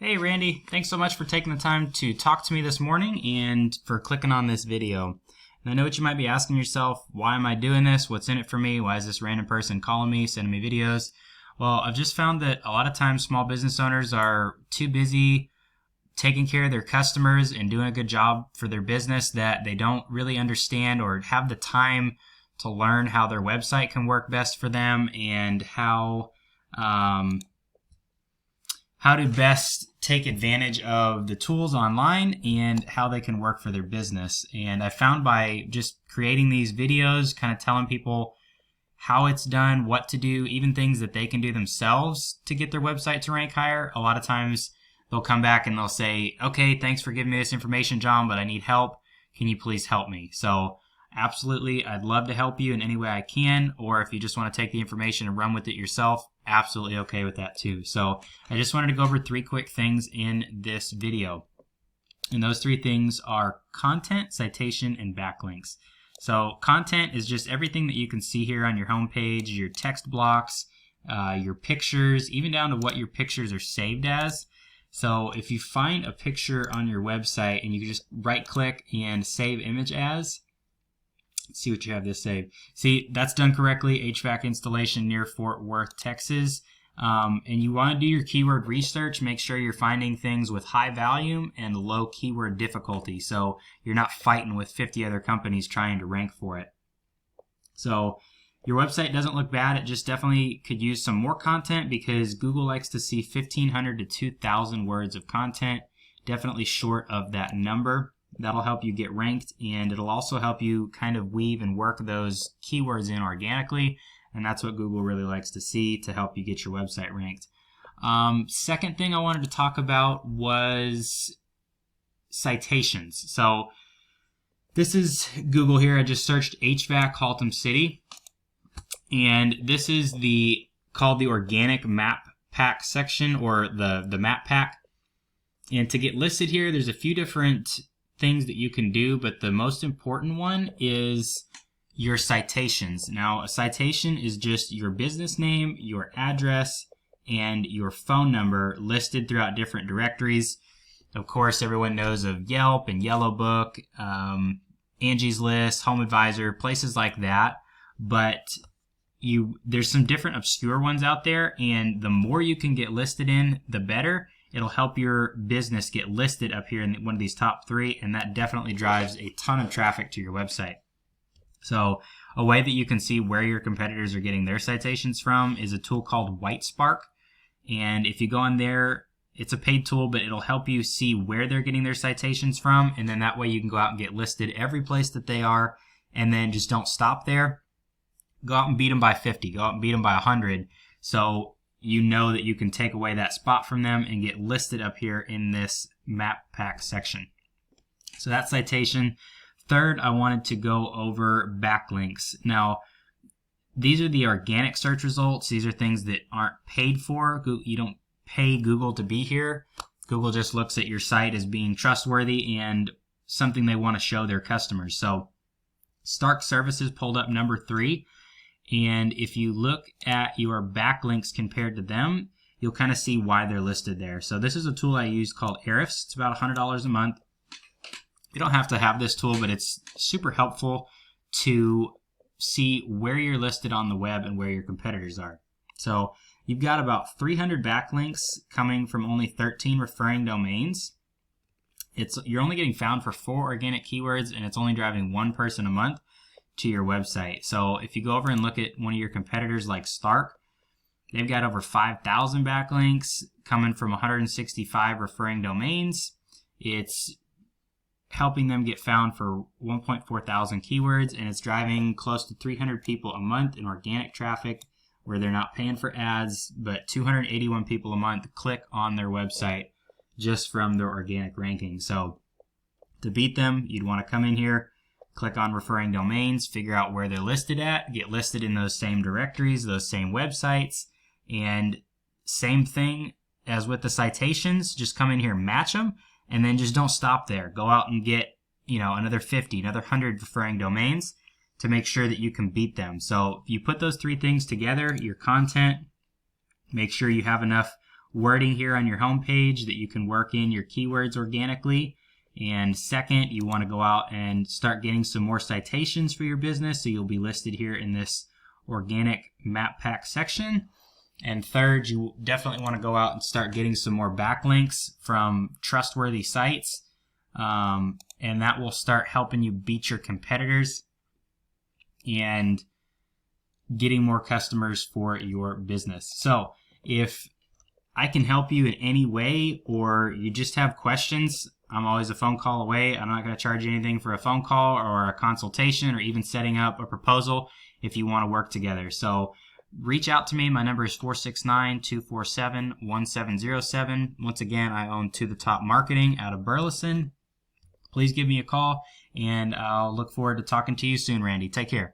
Hey Randy, thanks so much for taking the time to talk to me this morning and for clicking on this video. And I know what you might be asking yourself, why am I doing this? What's in it for me? Why is this random person calling me, sending me videos? Well, I've just found that a lot of times small business owners are too busy taking care of their customers and doing a good job for their business that they don't really understand or have the time to learn how their website can work best for them and how to best take advantage of the tools online and how they can work for their business. And I found by just creating these videos, kind of telling people how it's done, what to do, even things that they can do themselves to get their website to rank higher. A lot of times they'll come back and they'll say, okay, thanks for giving me this information, John, but I need help. Can you please help me? So absolutely, I'd love to help you in any way I can, or if you just want to take the information and run with it yourself, absolutely okay with that too. So I just wanted to go over 3 quick things in this video. And those 3 things are content, citation, and backlinks. So content is just everything that you can see here on your homepage, your text blocks, your pictures, even down to what your pictures are saved as. So if you find a picture on your website and you can just right click and save image as, let's see what you have this saved. See, that's done correctly. HVAC installation near Fort Worth, Texas. And you want to do your keyword research. Make sure you're finding things with high volume and low keyword difficulty, so you're not fighting with 50 other companies trying to rank for it. So your website doesn't look bad. It just definitely could use some more content because Google likes to see 1,500 to 2,000 words of content. Definitely short of that number. That'll help you get ranked, and it'll also help you kind of weave and work those keywords in organically, and that's what Google really likes to see to help you get your website ranked. Second thing I wanted to talk about was citations. So this is Google here. I just searched HVAC Haltom City, and this is called the organic map pack section, or the map pack. And to get listed here, there's a few different things that you can do, but the most important one is your citations. Now, a citation is just your business name, your address, and your phone number listed throughout different directories. Of course, everyone knows of Yelp and Yellow Book, Angie's List, Home Advisor, places like that, but there's some different obscure ones out there, and the more you can get listed in, the better. It'll help your business get listed up here in one of these top 3, and that definitely drives a ton of traffic to your website. So a way that you can see where your competitors are getting their citations from is a tool called WhiteSpark. And if you go on there, it's a paid tool, but it'll help you see where they're getting their citations from, and then that way you can go out and get listed every place that they are, and then just don't stop there. Go out and beat them by 50. Go out and beat them by 100. So you know that you can take away that spot from them and get listed up here in this map pack section. So that's citation. Third, I wanted to go over backlinks. Now, these are the organic search results. These are things that aren't paid for. You don't pay Google to be here. Google just looks at your site as being trustworthy and something they want to show their customers. So Stark Services pulled up number 3. And if you look at your backlinks compared to them, you'll kind of see why they're listed there. So this is a tool I use called Ahrefs. It's about $100 a month. You don't have to have this tool, but it's super helpful to see where you're listed on the web and where your competitors are. So you've got about 300 backlinks coming from only 13 referring domains. You're only getting found for 4 organic keywords, and it's only driving 1 person a month to your website. So if you go over and look at one of your competitors like Stark, they've got over 5,000 backlinks coming from 165 referring domains. It's helping them get found for 1.4 thousand keywords, and it's driving close to 300 people a month in organic traffic where they're not paying for ads, but 281 people a month click on their website just from their organic ranking. So to beat them, you'd want to come in here, click on referring domains, figure out where they're listed at, get listed in those same directories, those same websites, and same thing as with the citations, just come in here, match them, and then just don't stop there. Go out and get, another 50, another 100 referring domains to make sure that you can beat them. So you put those 3 things together, your content, make sure you have enough wording here on your homepage that you can work in your keywords organically. And second, you want to go out and start getting some more citations for your business, so you'll be listed here in this organic map pack section. And third, you definitely want to go out and start getting some more backlinks from trustworthy sites, and that will start helping you beat your competitors and getting more customers for your business. So if I can help you in any way, or you just have questions, I'm always a phone call away. I'm not going to charge you anything for a phone call or a consultation or even setting up a proposal if you want to work together. So reach out to me. My number is 469-247-1707. Once again, I own To The Top Marketing out of Burleson. Please give me a call, and I'll look forward to talking to you soon, Randy. Take care.